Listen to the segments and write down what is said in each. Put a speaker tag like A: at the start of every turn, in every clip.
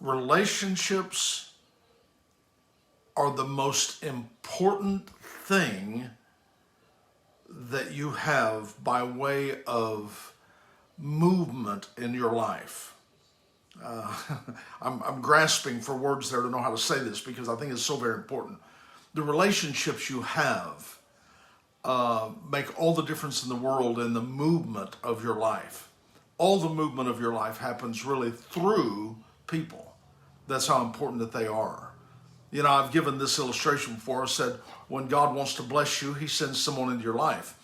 A: Relationships are the most important thing that you have by way of movement in your life. Uh, I'm grasping for words there to know how to say this because I think it's so very important. The relationships you have make all the difference in the world in the movement of your life. All the movement of your life happens really through people. That's how important that they are. You know, I've given this illustration before. I said, when God wants to bless you, he sends someone into your life.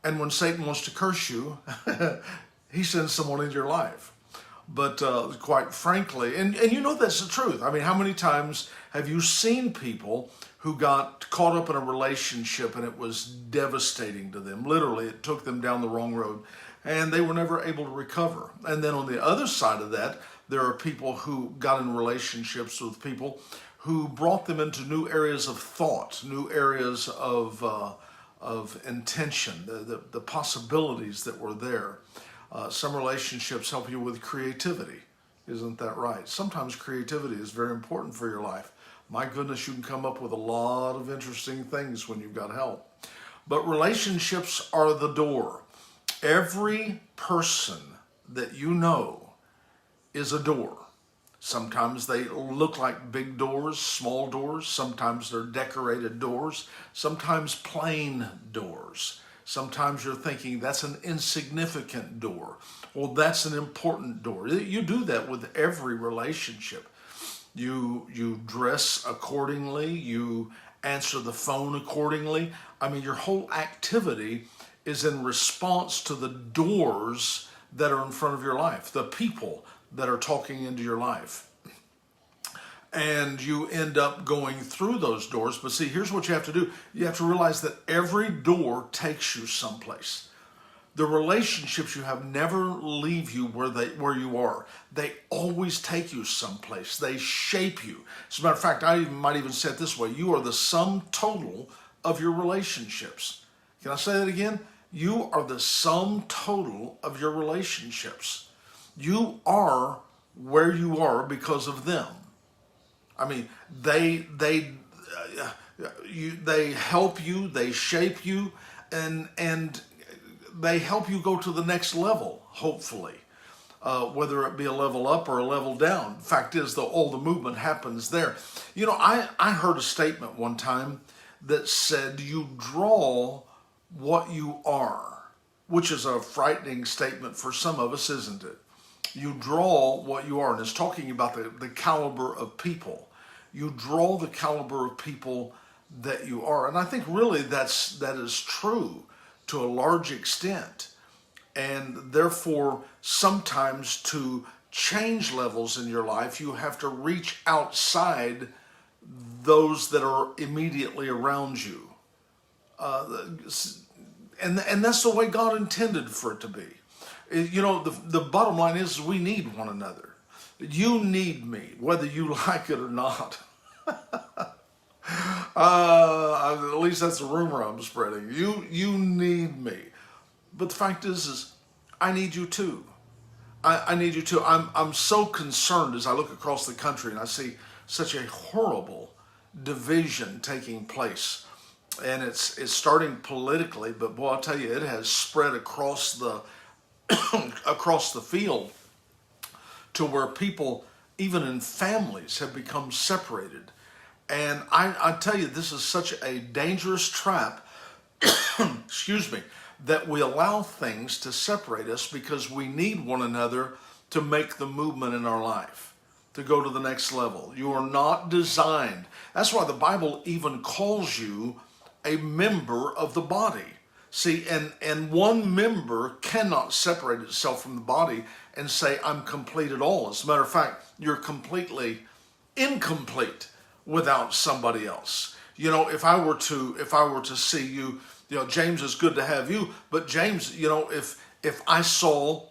A: And when Satan wants to curse you, he sends someone into your life. But quite frankly, and you know that's the truth. I mean, how many times have you seen people who got caught up in a relationship and it was devastating to them? Literally, it took them down the wrong road and they were never able to recover. And then on the other side of that, there are people who got in relationships with people who brought them into new areas of thought, new areas of intention, the possibilities that were there. Some relationships help you with creativity. Isn't that right? Sometimes creativity is very important for your life. My goodness, you can come up with a lot of interesting things when you've got help. But relationships are the door. Every person that you know is a door. Sometimes they look like big doors, small doors. Sometimes they're decorated doors. Sometimes plain doors. Sometimes you're thinking that's an insignificant door. Well, that's an important door. You do that with every relationship. You dress accordingly. You answer the phone accordingly. I mean, your whole activity is in response to the doors that are in front of your life, the people that are talking into your life. And you end up going through those doors. But see, here's what you have to do. You have to realize that every door takes you someplace. The relationships you have never leave you where you are. They always take you someplace. They shape you. As a matter of fact, I might even say it this way. You are the sum total of your relationships. Can I say that again? You are the sum total of your relationships. You are where you are because of them. I mean, they help you, they shape you, and they help you go to the next level, hopefully, whether it be a level up or a level down. Fact is, all the movement happens there. You know, I heard a statement one time that said, you draw what you are, which is a frightening statement for some of us, isn't it? You draw what you are, and it's talking about the caliber of people. You draw the caliber of people that you are, and I think really that is true to a large extent. And therefore, sometimes to change levels in your life, you have to reach outside those that are immediately around you, and that's the way God intended for it to be. You know, the bottom line is we need one another. You need me, whether you like it or not. At least that's the rumor I'm spreading. You need me. But the fact is I need you too. I need you too. I'm so concerned as I look across the country and I see such a horrible division taking place. And it's starting politically, but boy, I'll tell you, it has spread across the across the field to where people, even in families, have become separated. And I tell you, this is such a dangerous trap, excuse me, that we allow things to separate us because we need one another to make the movement in our life, to go to the next level. You are not designed. That's why the Bible even calls you a member of the body. See, and one member cannot separate itself from the body and say, I'm complete at all. As a matter of fact, you're completely incomplete without somebody else. You know, if I were to see you, you know, James, is good to have you, but James, you know, if I saw,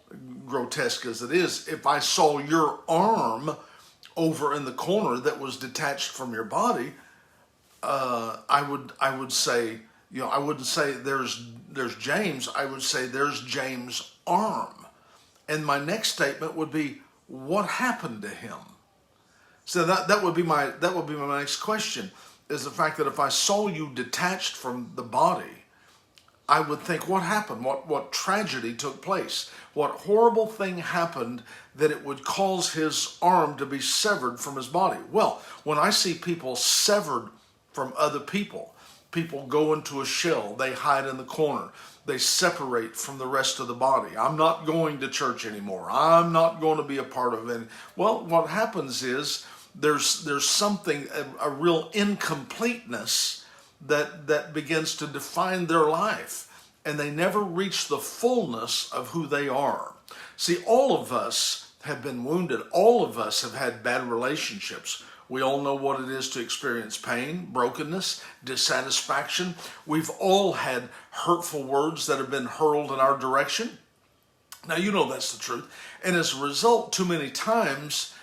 A: grotesque as it is, if I saw your arm over in the corner that was detached from your body, I would say, you know, I wouldn't say there's James, I would say there's James' arm. And my next statement would be, what happened to him? So that would be my next question, is the fact that if I saw you detached from the body, I would think, what happened? What tragedy took place? What horrible thing happened that it would cause his arm to be severed from his body? Well, when I see people severed from other people, people go into a shell, they hide in the corner, they separate from the rest of the body. I'm not going to church anymore. I'm not going to be a part of it. Well, what happens is there's something, a real incompleteness that begins to define their life, and they never reach the fullness of who they are. See, all of us have been wounded. All of us have had bad relationships. We all know what it is to experience pain, brokenness, dissatisfaction. We've all had hurtful words that have been hurled in our direction. Now, you know that's the truth. And as a result, too many times,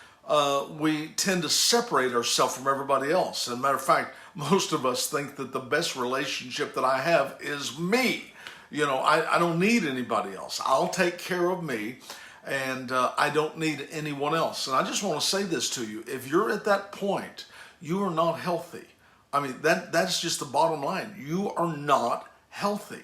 A: we tend to separate ourselves from everybody else. As a matter of fact, most of us think that the best relationship that I have is me. You know, I don't need anybody else. I'll take care of me, and I don't need anyone else. And I just want to say this to you. If you're at that point, you are not healthy. I mean, that's just the bottom line. You are not healthy.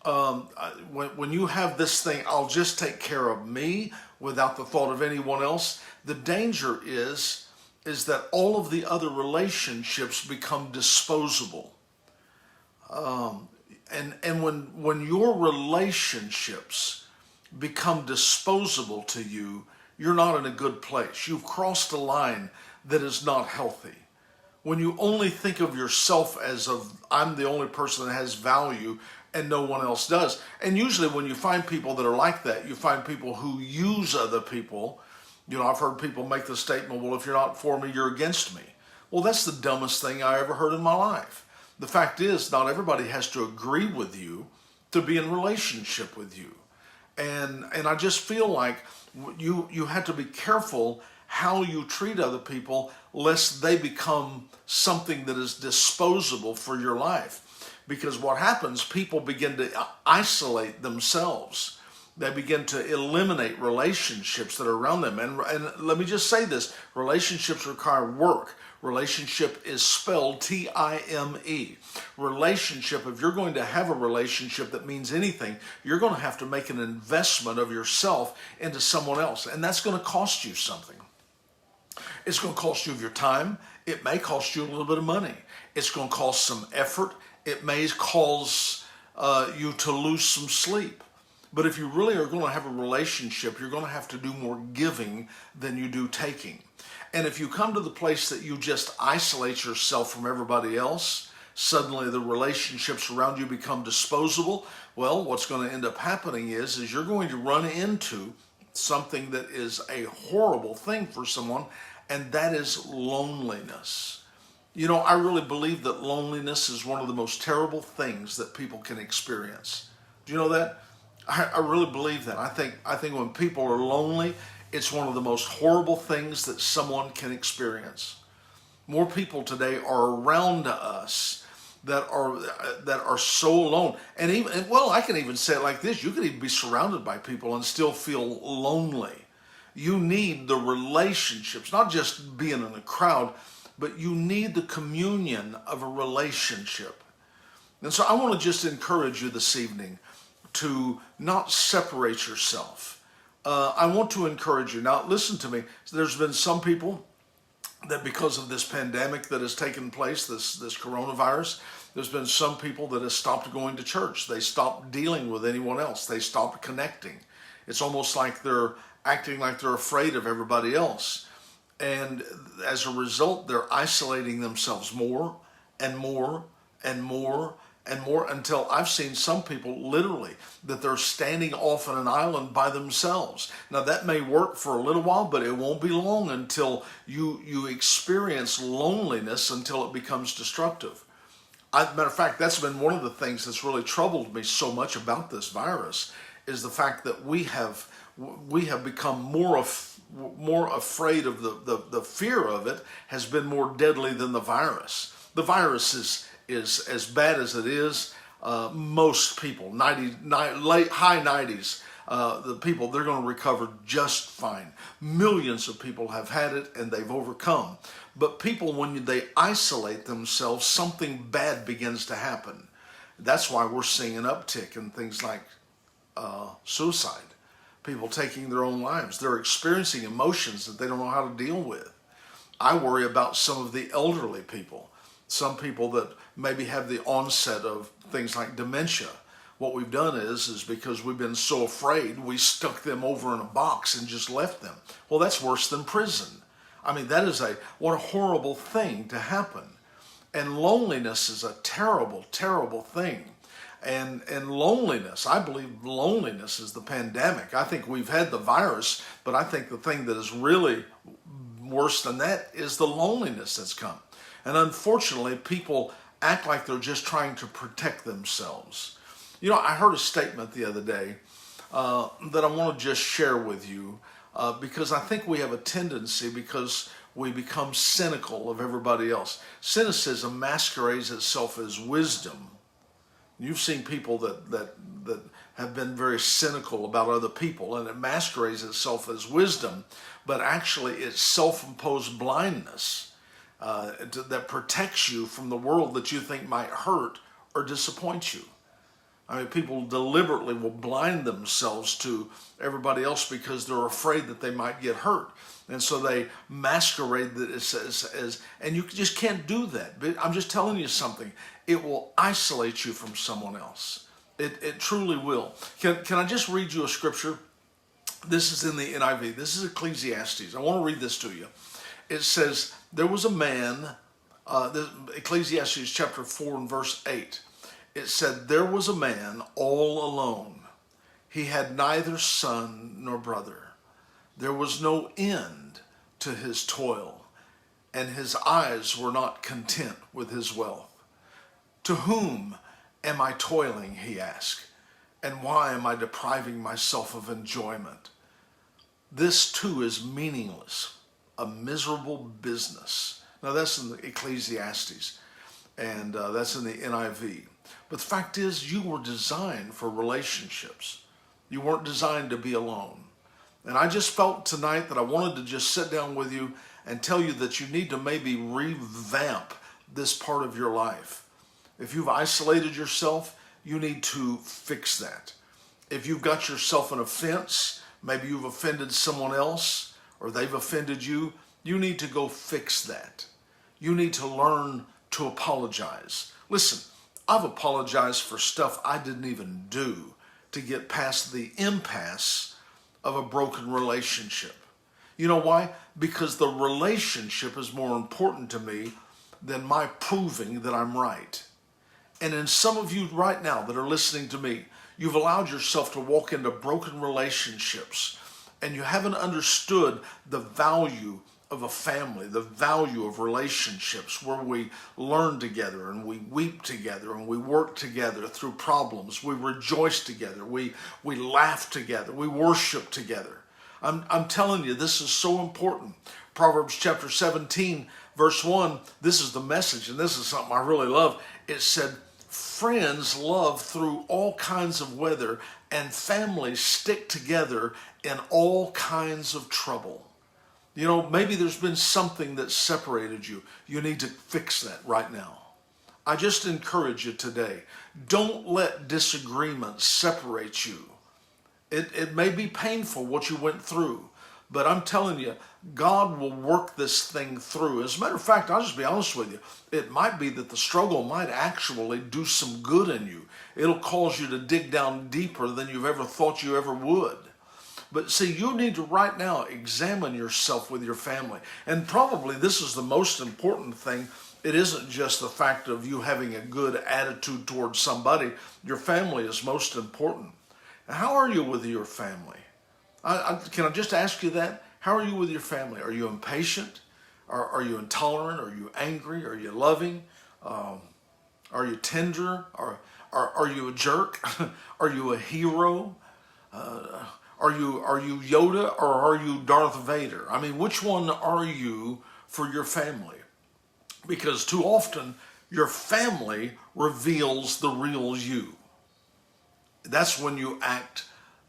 A: When you have this thing, I'll just take care of me without the thought of anyone else, the danger is that all of the other relationships become disposable. And when your relationships become disposable to you, you're not in a good place. You've crossed a line that is not healthy. When you only think of yourself as I'm the only person that has value and no one else does. And usually when you find people that are like that, you find people who use other people. You know, I've heard people make the statement, well, if you're not for me, you're against me. Well, that's the dumbest thing I ever heard in my life. The fact is, not everybody has to agree with you to be in relationship with you. And I just feel like you have to be careful how you treat other people, lest they become something that is disposable for your life. Because what happens, people begin to isolate themselves. They begin to eliminate relationships that are around them. And let me just say this, relationships require work. Relationship is spelled T-I-M-E. Relationship, if you're going to have a relationship that means anything, you're going to have to make an investment of yourself into someone else. And that's going to cost you something. It's going to cost you of your time. It may cost you a little bit of money. It's going to cost some effort. It may cause you to lose some sleep. But if you really are going to have a relationship, you're going to have to do more giving than you do taking. And if you come to the place that you just isolate yourself from everybody else, suddenly the relationships around you become disposable. Well, what's going to end up happening is you're going to run into something that is a horrible thing for someone, and that is loneliness. You know, I really believe that loneliness is one of the most terrible things that people can experience. Do you know that? I really believe that. I think when people are lonely, it's one of the most horrible things that someone can experience. More people today are around us that are so alone. And I can even say it like this. You could even be surrounded by people and still feel lonely. You need the relationships, not just being in a crowd, but you need the communion of a relationship. And so I want to just encourage you this evening to not separate yourself. I want to encourage you. Now, listen to me. There's been some people that because of this pandemic that has taken place, this coronavirus, there's been some people that have stopped going to church. They stopped dealing with anyone else. They stopped connecting. It's almost like they're acting like they're afraid of everybody else. And as a result, they're isolating themselves more and more and more and more, until I've seen some people literally that they're standing off on an island by themselves. Now that may work for a little while, but it won't be long until you experience loneliness until it becomes destructive. Matter of fact, that's been one of the things that's really troubled me so much about this virus, is the fact that we have become more afraid of the fear of it has been more deadly than the virus. The virus is as bad as it is. Most people, high 90s the people, they're going to recover just fine. Millions of people have had it and they've overcome. But people, when they isolate themselves, something bad begins to happen. That's why we're seeing an uptick in things like suicide. People taking their own lives. They're experiencing emotions that they don't know how to deal with. I worry about some of the elderly people. Some people that maybe have the onset of things like dementia. What we've done is because we've been so afraid, we stuck them over in a box and just left them. Well, that's worse than prison. I mean, what a horrible thing to happen. And loneliness is a terrible, terrible thing. And loneliness, I believe loneliness is the pandemic. I think we've had the virus, but I think the thing that is really worse than that is the loneliness that's come. And unfortunately, people act like they're just trying to protect themselves. You know, I heard a statement the other day that I want to just share with you because I think we have a tendency, because we become cynical of everybody else. Cynicism masquerades itself as wisdom. You've seen people that have been very cynical about other people, and it masquerades itself as wisdom, but actually it's self-imposed blindness that protects you from the world that you think might hurt or disappoint you. I mean, people deliberately will blind themselves to everybody else because they're afraid that they might get hurt. And so they masquerade that as and you just can't do that. But I'm just telling you something. It will isolate you from someone else. It truly will. Can I just read you a scripture? This is in the NIV. This is Ecclesiastes. I want to read this to you. It says, there was a man, Ecclesiastes chapter 4 and verse 8. It said, there was a man all alone. He had neither son nor brother. There was no end to his toil, and his eyes were not content with his wealth. To whom am I toiling, he asked, and why am I depriving myself of enjoyment? This too is meaningless, a miserable business. Now that's in the Ecclesiastes, and that's in the NIV. But the fact is, you were designed for relationships. You weren't designed to be alone. And I just felt tonight that I wanted to just sit down with you and tell you that you need to maybe revamp this part of your life. If you've isolated yourself, you need to fix that. If you've got yourself an offense, maybe you've offended someone else or they've offended you, you need to go fix that. You need to learn to apologize. Listen, I've apologized for stuff I didn't even do to get past the impasse of a broken relationship. You know why? Because the relationship is more important to me than my proving that I'm right. And in some of you right now that are listening to me, you've allowed yourself to walk into broken relationships, and you haven't understood the value of a family, the value of relationships where we learn together and we weep together and we work together through problems. We rejoice together. We laugh together. We worship together. I'm telling you, this is so important. Proverbs chapter 17, verse 1, this is the message, and this is something I really love. It said, friends love through all kinds of weather, and families stick together in all kinds of trouble. You know, maybe there's been something that separated you. You need to fix that right now. I just encourage you today, don't let disagreements separate you. It may be painful what you went through, but I'm telling you, God will work this thing through. As a matter of fact, I'll just be honest with you. It might be that the struggle might actually do some good in you. It'll cause you to dig down deeper than you've ever thought you ever would. But see, you need to right now examine yourself with your family. And probably this is the most important thing. It isn't just the fact of you having a good attitude towards somebody. Your family is most important. How are you with your family? Can I just ask you that? How are you with your family? Are you impatient? Are you intolerant? Are you angry? Are you loving? Are you tender? Are you a jerk? Are you a hero? Are you Yoda or are you Darth Vader? I mean, which one are you for your family? Because too often your family reveals the real you. That's when you act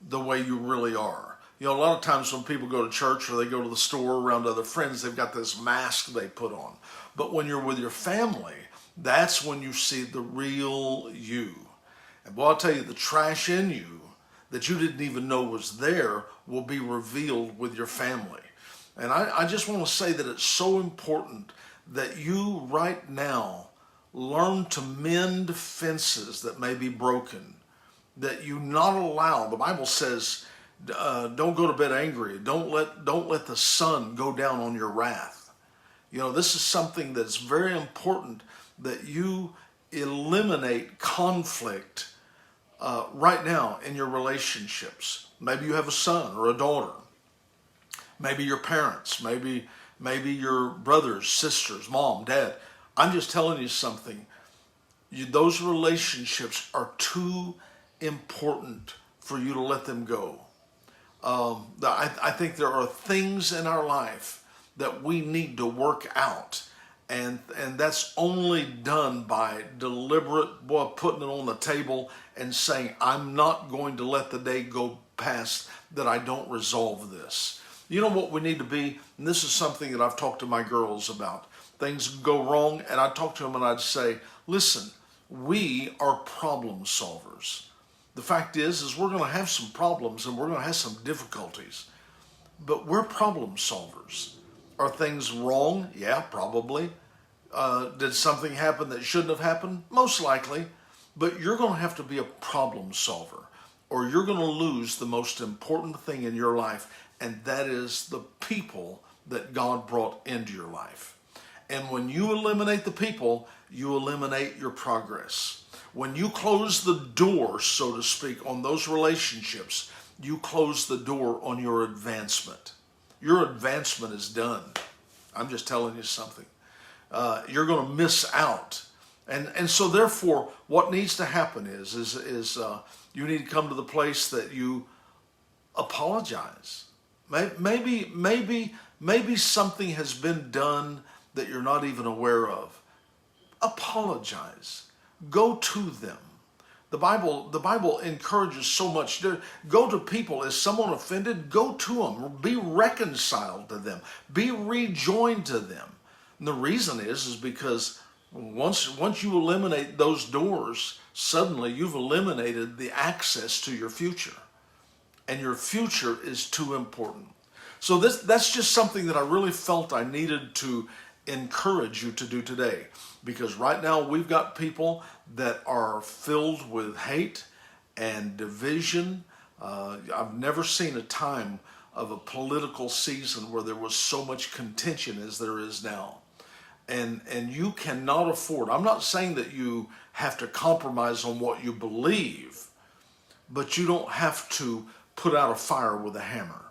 A: the way you really are. You know, a lot of times when people go to church or they go to the store around other friends, they've got this mask they put on. But when you're with your family, that's when you see the real you. And boy, I'll tell you, the trash in you that you didn't even know was there will be revealed with your family. And I just want to say that it's so important that you right now learn to mend fences that may be broken, that you not allow. The Bible says, don't go to bed angry. Don't let the sun go down on your wrath. You know, this is something that's very important, that you eliminate conflict right now in your relationships. Maybe you have a son or a daughter. Maybe your parents. Maybe your brothers, sisters, mom, dad. I'm just telling you something. Those relationships are too important for you to let them go. I think there are things in our life that we need to work out. And that's only done by deliberate putting it on the table and saying, I'm not going to let the day go past that I don't resolve this. You know what we need to be? And this is something that I've talked to my girls about. Things go wrong, and I'd talk to them and I'd say, listen, we are problem solvers. The fact is we're going to have some problems and we're going to have some difficulties, but we're problem solvers. Are things wrong? Yeah, probably. Did something happen that shouldn't have happened? Most likely. But you're going to have to be a problem solver, or you're going to lose the most important thing in your life, and that is the people that God brought into your life. And when you eliminate the people, you eliminate your progress. When you close the door, so to speak, on those relationships, you close the door on your advancement. Your advancement is done. I'm just telling you something. You're going to miss out. And so therefore, what needs to happen is you need to come to the place that you apologize. Maybe something has been done that you're not even aware of. Apologize. Go to them. The Bible encourages so much. Go to people. Is someone offended? Go to them. Be reconciled to them. Be rejoined to them. And the reason is because once you eliminate those doors, suddenly you've eliminated the access to your future. And your future is too important. So that's just something that I really felt I needed to encourage you to do today. Because right now we've got people that are filled with hate and division. I've never seen a time of a political season where there was so much contention as there is now. And you cannot afford, I'm not saying that you have to compromise on what you believe, but you don't have to put out a fire with a hammer.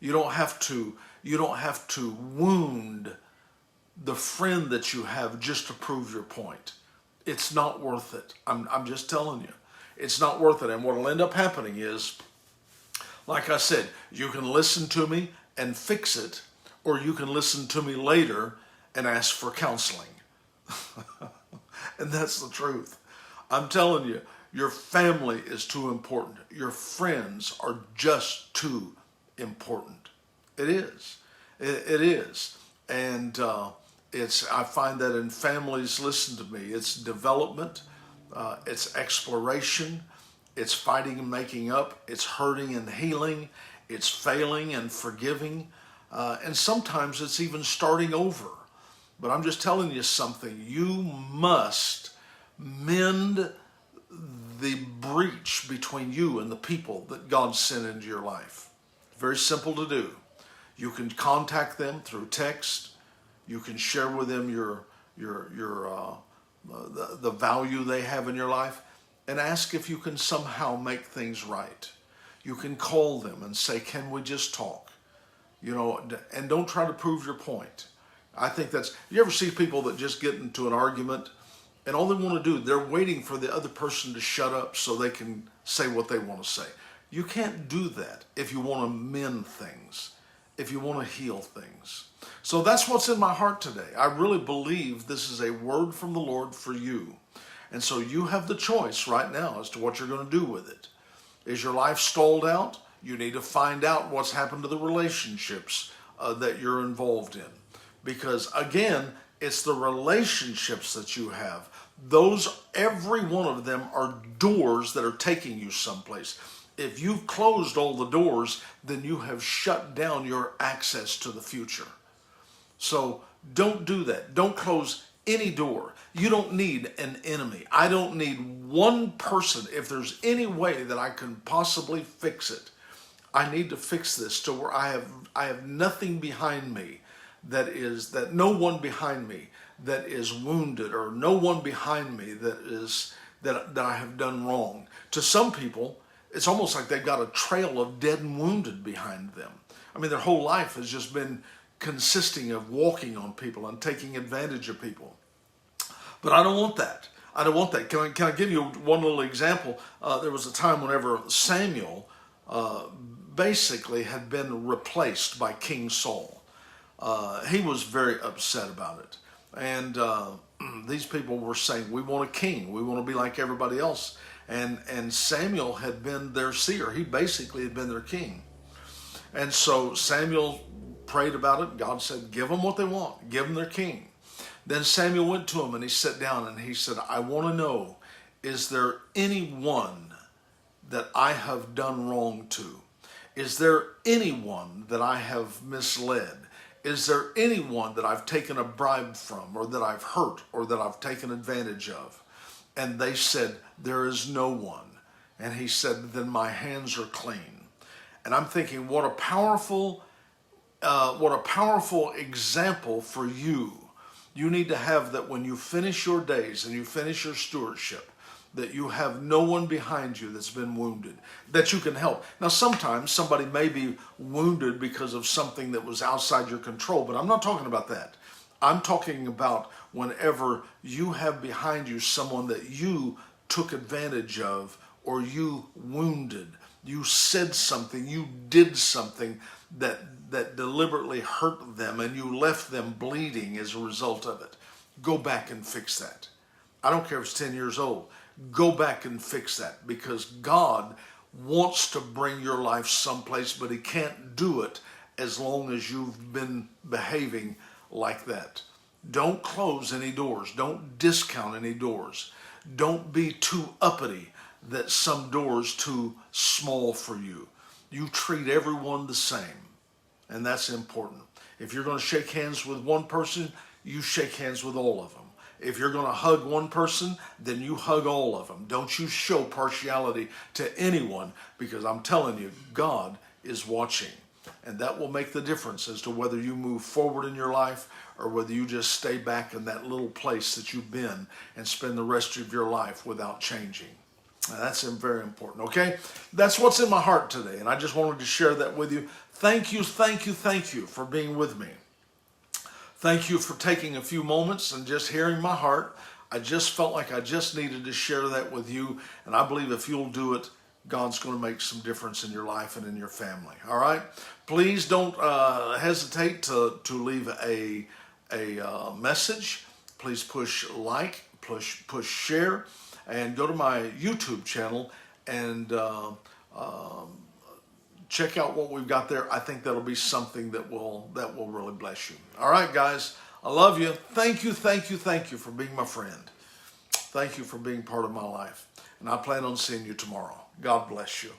A: You don't have to wound the friend that you have just to prove your point. It's not worth it. I'm just telling you. It's not worth it. And what will end up happening is, like I said, you can listen to me and fix it, or you can listen to me later and ask for counseling. And that's the truth. I'm telling you, your family is too important. Your friends are just too important. It is. It is. And I find that in families, listen to me, it's development, it's exploration, it's fighting and making up, it's hurting and healing, it's failing and forgiving, and sometimes it's even starting over. But I'm just telling you something, you must mend the breach between you and the people that God sent into your life. Very simple to do. You can contact them through text. You can share with them the value they have in your life, and ask if you can somehow make things right. You can call them and say, "Can we just talk?" You know, and don't try to prove your point. I think you ever see people that just get into an argument and all they want to do, they're waiting for the other person to shut up so they can say what they want to say. You can't do that if you want to mend things, if you want to heal things. So that's what's in my heart today. I really believe this is a word from the Lord for you. And so you have the choice right now as to what you're going to do with it. Is your life stalled out? You need to find out what's happened to the relationships that you're involved in. Because again, it's the relationships that you have. Those, every one of them are doors that are taking you someplace. If you've closed all the doors, then you have shut down your access to the future. So don't do that. Don't close any door. You don't need an enemy. I don't need one person. If there's any way that I can possibly fix it, I need to fix this to where I have nothing behind me that no one behind me that is wounded, or no one behind me that I have done wrong. To some people, it's almost like they've got a trail of dead and wounded behind them. I mean, their whole life has just been consisting of walking on people and taking advantage of people. But I don't want that. I don't want that. Can I give you one little example? There was a time whenever Samuel basically had been replaced by King Saul. He was very upset about it. And these people were saying, we want a king. We want to be like everybody else. And Samuel had been their seer. He basically had been their king. And so Samuel prayed about it. God said, give them what they want. Give them their king. Then Samuel went to him and he sat down and he said, I want to know, is there anyone that I have done wrong to? Is there anyone that I have misled? Is there anyone that I've taken a bribe from, or that I've hurt, or that I've taken advantage of? And they said, there is no one. And he said, then my hands are clean. And I'm thinking, what a powerful example for you. You need to have that when you finish your days and you finish your stewardship, that you have no one behind you that's been wounded, that you can help. Now, sometimes somebody may be wounded because of something that was outside your control, but I'm not talking about that. I'm talking about whenever you have behind you someone that you took advantage of, or you wounded, you said something, you did something that deliberately hurt them, and you left them bleeding as a result of it. Go back and fix that. I don't care if it's 10 years old. Go back and fix that, because God wants to bring your life someplace, but he can't do it as long as you've been behaving like that. Don't close any doors. Don't discount any doors. Don't be too uppity that some door's too small for you. You treat everyone the same, and that's important. If you're going to shake hands with one person, you shake hands with all of them. If you're going to hug one person, then you hug all of them. Don't you show partiality to anyone, because I'm telling you, God is watching. And that will make the difference as to whether you move forward in your life or whether you just stay back in that little place that you've been and spend the rest of your life without changing. Now, that's very important, okay? That's what's in my heart today, and I just wanted to share that with you. Thank you for being with me. Thank you for taking a few moments and just hearing my heart. I just felt like I just needed to share that with you, and I believe if you'll do it, God's going to make some difference in your life and in your family. All right? Please don't hesitate to leave a message. Please push like, push share, and go to my YouTube channel and check out what we've got there. I think that'll be something that will really bless you. All right, guys. I love you. Thank you for being my friend. Thank you for being part of my life. And I plan on seeing you tomorrow. God bless you.